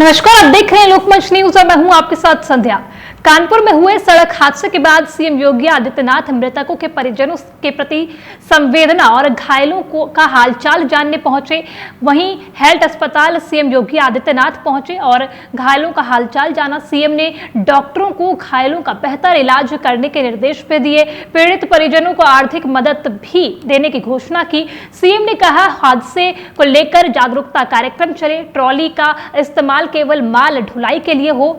नमस्कार, आप देख रहे हैं लोकमंच न्यूज और मैं हूं आपके साथ संध्या। कानपुर में हुए सड़क हादसे के बाद सीएम योगी आदित्यनाथ मृतकों के परिजनों के प्रति संवेदना और घायलों का हालचाल जानने पहुंचे। वहीं हेल्थ अस्पताल सीएम योगी आदित्यनाथ पहुंचे और घायलों का हालचाल जाना। सीएम ने डॉक्टरों को घायलों का बेहतर इलाज करने के निर्देश भी दिए। पीड़ित परिजनों को आर्थिक मदद भी देने की घोषणा की। सीएम ने कहा, हादसे को लेकर जागरूकता कार्यक्रम चले, ट्रॉली का इस्तेमाल केवल माल ढुलाई के लिए हो।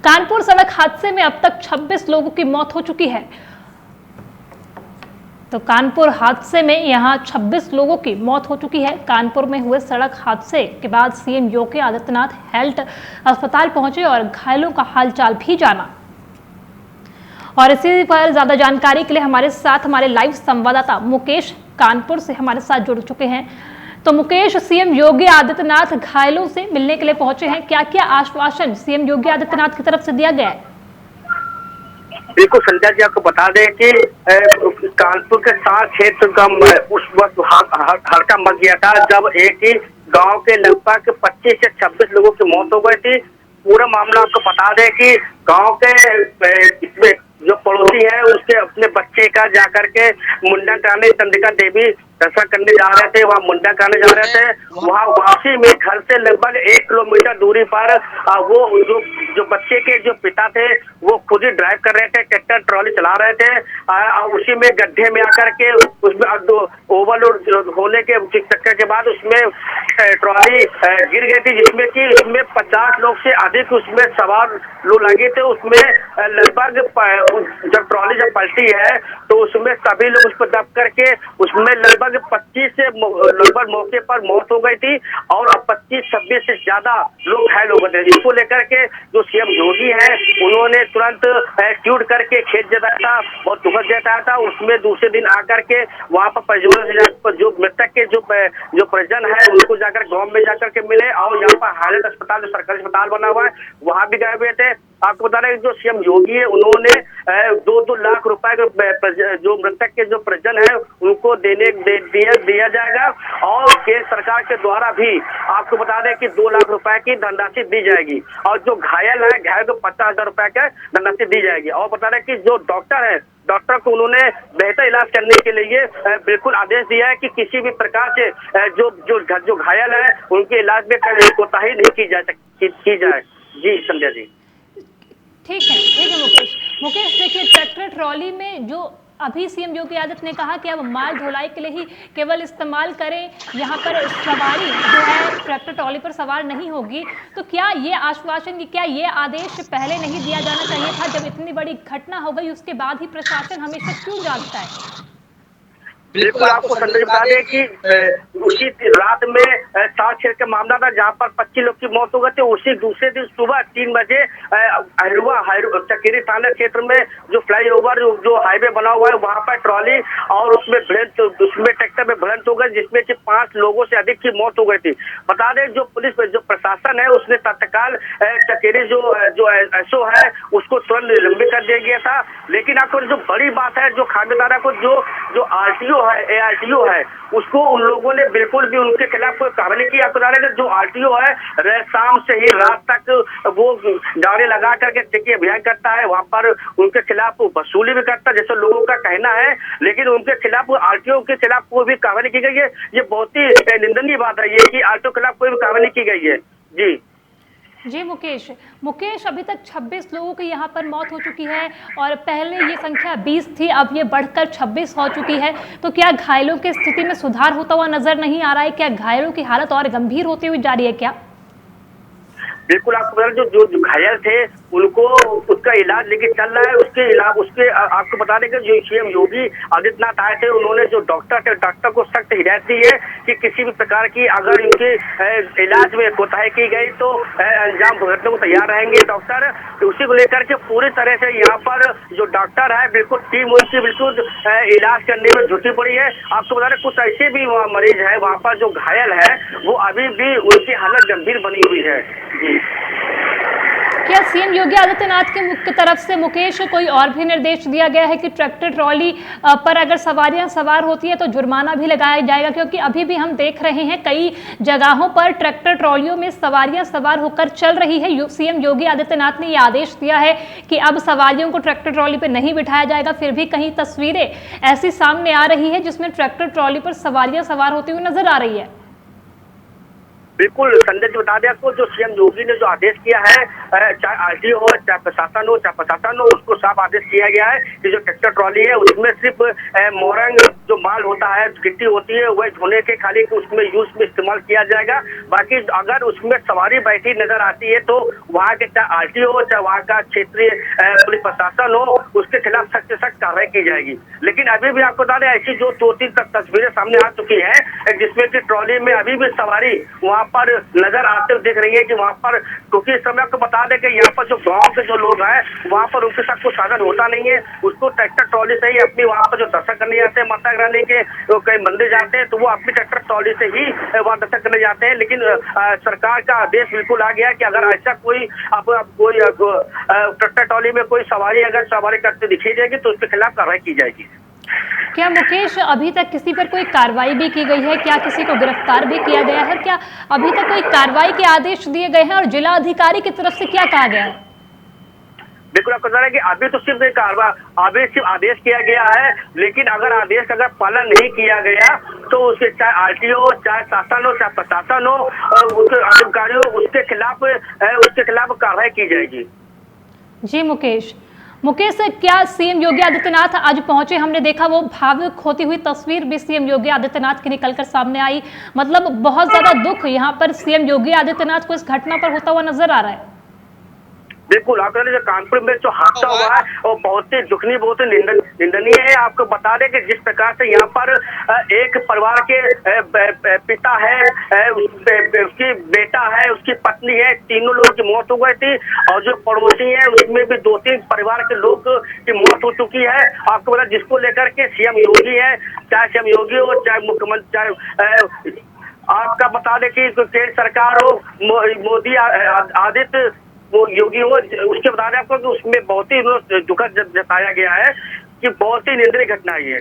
कानपुर सड़क हादसे में अब तक 26 लोगों की मौत हो चुकी है। तो कानपुर हादसे में यहां 26 लोगों की मौत हो चुकी है। कानपुर में हुए सड़क हादसे के बाद सीएम योगी आदित्यनाथ हेल्थ अस्पताल पहुंचे और घायलों का हालचाल भी जाना। और इसी पर ज्यादा जानकारी के लिए हमारे लाइव संवाददाता मुकेश कानपुर से हमारे साथ जुड़ चुके हैं। तो मुकेश, सीएम योगी आदित्यनाथ घायलों से मिलने के लिए पहुंचे हैं, क्या क्या आश्वासन सीएम योगी आदित्यनाथ की तरफ से दिया गया है? बिल्कुल संध्या जी, आपको बता दें कि कानपुर के सार क्षेत्र का उस वक्त हड़का मच गया था जब एक ही गांव के लगभग 25 से 26 लोगों की मौत हो गई थी। पूरा मामला आपको बता दें कि गांव के इसमें जो पड़ोसी है उसके अपने बच्चे का जाकर के मुंडन कराने चंद्रिका देवी दर्शन करने जा रहे थे, वहाँ मुंडन कराने जा रहे थे। वहाँ वापसी में घर से लगभग 1 किलोमीटर दूरी पर वो जो बच्चे के जो पिता थे वो खुद ही ड्राइव कर रहे थे, ट्रैक्टर ट्रॉली चला रहे थे। उसी में गड्ढे में आकर के उसमें ओवरलोड होने के चक्कर के बाद उसमें ट्रॉली गिर गई थी, जिसमें कि उसमें 50 लोग से अधिक उसमें सवार लोग लगे थे। उसमें लगभग जब ट्रॉली जब पलटी है तो उसमें सभी लोग उस पर दब करके उसमें लगभग 25 से लगभग मौके पर मौत हो गई थी और अब 25-26 से ज्यादा लोग घायल हो गए थे। इसको लेकर के जो सीएम योगी है उन्होंने तुरंत ट्वीट करके खेद जताया था और दुखद जताया था। उसमें दूसरे दिन आकर के वहाँ पर परिजनों से जो मृतक के जो परिजन है उनको जाकर गाँव में जाकर के मिले और यहाँ पर हालत अस्पताल जो सरकारी अस्पताल बना हुआ है वहाँ भी गए हुए थे। आपको बता रहे जो सीएम योगी है उन्होंने 2-2 लाख रुपए जो मृतक के जो परिजन है उनको दिया जाएगा और केंद्र सरकार के द्वारा भी आपको बता दें कि 2 लाख रुपए की धनराशि दी जाएगी और जो घायल है घायल को 50,000 रुपए का धनराशि दी जाएगी। और बता दें कि जो डॉक्टर को उन्होंने बेहतर इलाज करने के लिए बिल्कुल आदेश दिया है कि किसी भी प्रकार से जो घायल है उनके इलाज में कोताही नहीं की जाए। जी संध्या जी। ठीक है मुकेश, देखिए ट्रैक्टर ट्रॉली में जो अभी सीएम योगी आदित्य ने कहा कि अब माल ढुलाई के लिए ही केवल इस्तेमाल करें, यहाँ पर सवारी जो है ट्रैक्टर ट्रॉली पर सवार नहीं होगी, तो क्या ये आश्वासन, क्या ये आदेश पहले नहीं दिया जाना चाहिए था? जब इतनी बड़ी घटना हो गई उसके बाद ही प्रशासन हमेशा क्यों जागता है? बिल्कुल आपको संदेश बता दें कि उसी रात में सार क्षेत्र का मामला था जहां पर 25 लोग की मौत हो गई थी। उसी दूसरे दिन सुबह 3 बजे चकेरी थाना क्षेत्र में जो फ्लाईओवर जो हाईवे बना हुआ है वहां पर ट्रॉली और उसमें ट्रैक्टर में भिड़ंत हो गई, जिसमें कि 5 लोगों से अधिक की मौत हो गई थी। बता दें जो पुलिस जो प्रशासन है उसने तत्काल चकेरी जो एसओ है उसको तुरंत निलंबित कर दिया गया था। लेकिन आपको जो बड़ी बात है, जो खामियादारा को जो आरटीओ है, एआरटीओ है, उसको उन लोगों ने बिल्कुल भी उनके खिलाफ कोई कार्रवाई नहीं की। आपको बता रहे जो आरटीओ है शाम से ही रात तक वो गाड़ी लगा करके टिकी अभियान करता है, वहां पर उनके खिलाफ वसूली भी करता है जैसे लोगों का कहना है। लेकिन उनके खिलाफ आरटीओ के खिलाफ कोई भी कार्रवाई नहीं की गई है। ये बहुत ही निंदनीय बात है ये कि आरटीओ के खिलाफ कोई भी कार्रवाई नहीं की गई है। जी मुकेश, अभी तक 26 लोगों की यहाँ पर मौत हो चुकी है और पहले ये संख्या 20 थी, अब ये बढ़कर 26 हो चुकी है। तो क्या घायलों की स्थिति में सुधार होता हुआ नजर नहीं आ रहा है? क्या घायलों की हालत और गंभीर होती हुई जा रही है क्या? बिल्कुल आपको बता दें जो घायल थे उनको उसका इलाज लेके चल रहा है। उसके आपको बता दें कि जो सीएम योगी आदित्यनाथ आए थे उन्होंने जो डॉक्टर को सख्त हिदायत दी है कि किसी भी प्रकार की अगर इनके इलाज में कोताही की गई तो अंजाम भुगतने को तैयार रहेंगे डॉक्टर। उसी को लेकर के पूरी तरह से यहाँ पर जो डॉक्टर है बिल्कुल टीम उनकी बिल्कुल इलाज करने में जुटी पड़ी है। आपको बता दें कुछ ऐसे भी वहाँ मरीज है वहाँ पर जो घायल है वो अभी भी उनकी हालत गंभीर बनी हुई है। जी क्या सीएम योगी आदित्यनाथ की तरफ से मुकेश कोई और भी निर्देश दिया गया है कि ट्रैक्टर ट्रॉली पर अगर सवारियां सवार होती है तो जुर्माना भी लगाया जाएगा? क्योंकि अभी भी हम देख रहे हैं कई जगहों पर ट्रैक्टर ट्रॉलियों में सवारियां सवार होकर चल रही है। सीएम योगी आदित्यनाथ ने यह आदेश दिया है कि अब सवारियों को ट्रैक्टर ट्रॉली पर नहीं बिठाया जाएगा। फिर भी कहीं तस्वीरें ऐसी सामने आ रही है जिसमें ट्रैक्टर ट्रॉली पर सवारियां सवार होती हुई नजर आ रही है। बिल्कुल संजय जी, बता दें आपको, जो सीएम योगी ने जो आदेश किया है, चाहे आरटीओ हो चाहे प्रशासन हो, उसको साफ आदेश किया गया है कि जो ट्रैक्टर ट्रॉली है उसमें सिर्फ मोरंग जो माल होता है, गिट्टी होती है, वह धोने के खाली उसमें यूज में इस्तेमाल किया जाएगा। बाकी अगर उसमें सवारी बैठी नजर आती है तो वहाँ के चाहे आरटीओ हो चाहे वहाँ का क्षेत्रीय पुलिस प्रशासन हो, उसके खिलाफ सख्त से सख्त कार्रवाई की जाएगी। लेकिन अभी भी आपको बता दें, ऐसी जो 2-3 तस्वीरें सामने आ चुकी है जिसमें की ट्रॉली में अभी भी सवारी वहाँ पर नजर आते हुए दिख रही है कि वहाँ पर, क्योंकि इस समय आपको बता दें कि यहाँ पर जो गांव के जो लोग हैं वहाँ पर उनके साथ कोई साधन होता नहीं है, उसको ट्रैक्टर ट्रॉली से ही अपनी वहाँ पर जो दर्शन करने जाते हैं माता रानी के, तो कई मंदिर जाते हैं तो वो अपनी ट्रैक्टर ट्रॉली से ही वहाँ दर्शन करने जाते हैं। लेकिन सरकार का आदेश बिल्कुल आ गया कि अगर ऐसा कोई कोई ट्रैक्टर ट्रॉली में कोई सवारी अगर सवारी करते दिखी जाएगी तो उसके खिलाफ कार्रवाई की जाएगी। क्या मुकेश अभी तक किसी पर कोई कार्रवाई भी की गई है? क्या किसी को गिरफ्तार भी किया गया है? क्या अभी तक कोई कार्रवाई के आदेश दिए गए हैं और जिला अधिकारी की तरफ से क्या कहा गया है? बिल्कुल आपको बता रहे कि अभी तो सिर्फ सिर्फ आदेश किया गया है, लेकिन अगर आदेश का अगर पालन नहीं किया गया तो उसके चाहे आरटीओ हो चाहे शासन हो चाहे प्रशासन हो उसके अधिकारी हो, उसके खिलाफ कार्रवाई की जाएगी। जी मुकेश, क्या सीएम योगी आदित्यनाथ आज पहुंचे? हमने देखा वो भावुक होती हुई तस्वीर भी सीएम योगी आदित्यनाथ की निकलकर सामने आई। मतलब बहुत ज्यादा दुख यहाँ पर सीएम योगी आदित्यनाथ को इस घटना पर होता हुआ नजर आ रहा है। बिल्कुल आपको जो कानपुर में जो हादसा हुआ है वो बहुत ही दुखनीय, बहुत ही निंदनीय है। आपको बता दें कि जिस प्रकार से यहाँ पर एक परिवार के पिता है, उसकी बेटा है, उसकी पत्नी है, तीनों लोगों की मौत हो गई थी और जो पड़ोसी है उसमें भी 2-3 परिवार के लोग की मौत हो चुकी है। आपको बता जिसको लेकर के सीएम योगी है, चाहे सीएम योगी हो चाहे मुख्यमंत्री, चाहे आपका बता दें कि केंद्र सरकार हो, मोदी आदित्य वो योगी हो, उसके बता दें आपको कि उसमें बहुत ही दुखद जताया गया है कि बहुत ही निंदनीय घटना है।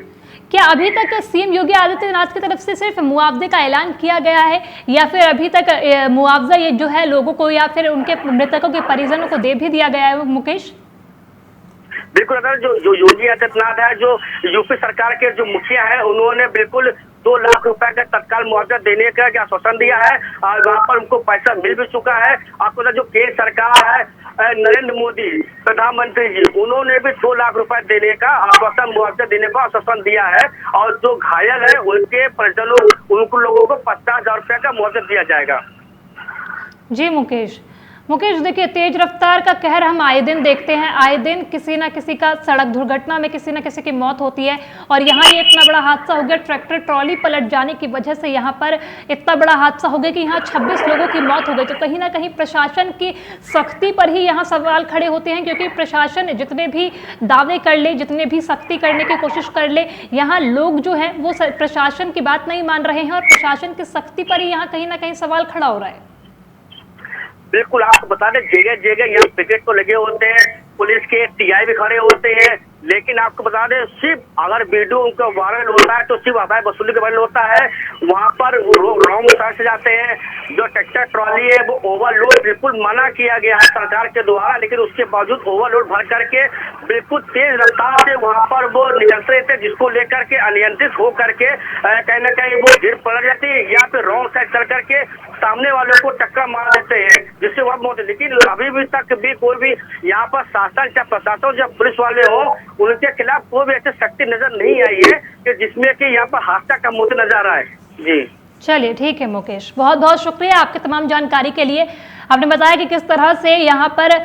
क्या अभी तक सीएम योगी आदित्यनाथ की तरफ से सिर्फ मुआवजे का ऐलान किया गया है या फिर अभी तक मुआवजा ये जो है लोगों को या फिर उनके मृतकों के परिजनों को दे भी दिया गया है मुकेश? बिल्कुल जो योगी आदित्यनाथ है, जो यूपी सरकार के जो मुखिया है, उन्होंने बिल्कुल 2 लाख रुपए का तत्काल मुआवजा देने का आश्वासन दिया है और वहाँ पर उनको पैसा मिल भी चुका है। आपको जो केंद्र सरकार है, नरेंद्र मोदी प्रधानमंत्री जी, उन्होंने भी 2 लाख रुपए देने का आश्वासन, मुआवजा देने का आश्वासन दिया है और जो घायल है उनके परिजनों, उनको लोगों को 50,000 रुपए का मुआवजा दिया जाएगा। जी मुकेश, देखिए तेज रफ्तार का कहर हम आए दिन देखते हैं, आए दिन किसी ना किसी का सड़क दुर्घटना में किसी ना किसी की मौत होती है और यहाँ ये इतना बड़ा हादसा हो गया, ट्रैक्टर ट्रॉली पलट जाने की वजह से यहाँ पर इतना बड़ा हादसा हो गया कि यहाँ 26 लोगों की मौत हो गई। तो कहीं ना कहीं प्रशासन की सख्ती पर ही यहाँ सवाल खड़े होते हैं, क्योंकि प्रशासन जितने भी दावे कर ले, जितने भी सख्ती करने की कोशिश कर ले, यहाँ लोग जो है वो प्रशासन की बात नहीं मान रहे हैं और प्रशासन की सख्ती पर ही यहाँ कहीं ना कहीं सवाल खड़ा हो रहा है। बिल्कुल आपको बता दें जगह यहाँ पिकेट तो लगे होते हैं, पुलिस के टीआई भी खड़े होते हैं, लेकिन आपको बता दें सिर्फ अगर वीडियो उनका वायरल होता है तो सिर्फ आदाय वसूली का वायरल होता है। वहाँ पर रॉन्ग सर्च जाते हैं। जो ट्रैक्टर ट्रॉली है वो ओवरलोड बिल्कुल मना किया गया है सरकार के द्वारा, लेकिन उसके बावजूद ओवरलोड भर करके बिल्कुल तेज रफ्तार से वहाँ पर वो नियंत्रित है, जिसको लेकर के अनियंत्रित हो करके कहीं ना कहीं वो गिर पड़ जाती है या फिर रॉन्ग साइड चल करके सामने वालों को टक्कर मार देते हैं, जिससे वह मौत। लेकिन अभी भी तक भी कोई भी यहाँ पर शासन चाहे प्रशासन या पुलिस वाले हो, उनके खिलाफ कोई भी ऐसी सख्ती नजर नहीं आई है कि जिसमें कि यहाँ पर हादसा कम होते नजर आ रहा है। जी चलिए ठीक है मुकेश, बहुत बहुत शुक्रिया आपके तमाम जानकारी के लिए। आपने बताया कि किस तरह से यहाँ पर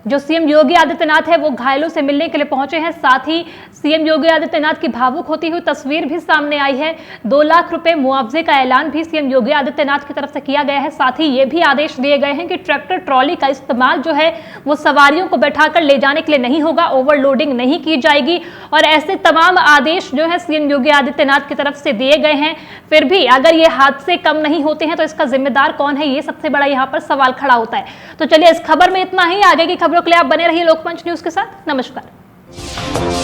जो सीएम योगी आदित्यनाथ है वो घायलों से मिलने के लिए पहुंचे हैं। साथ ही सीएम योगी आदित्यनाथ की भावुक होती हुई तस्वीर भी सामने आई है। 2 लाख रुपए मुआवजे का ऐलान भी सीएम योगी आदित्यनाथ की तरफ से किया गया है। साथ ही ये भी आदेश दिए गए हैं कि ट्रैक्टर ट्रॉली का इस्तेमाल जो है वो सवारियों को बैठाकर ले जाने के लिए नहीं होगा, ओवरलोडिंग नहीं की जाएगी। और ऐसे तमाम आदेश जो है सीएम योगी आदित्यनाथ की तरफ से दिए गए हैं। फिर भी अगर ये हादसे कम नहीं होते हैं तो इसका जिम्मेदार कौन है, ये सबसे बड़ा यहाँ पर सवाल खड़ा होता है। तो चलिए इस खबर में इतना ही। आगे की खबरों के लिए आप बने रहिए लोकमंच न्यूज के साथ। नमस्कार।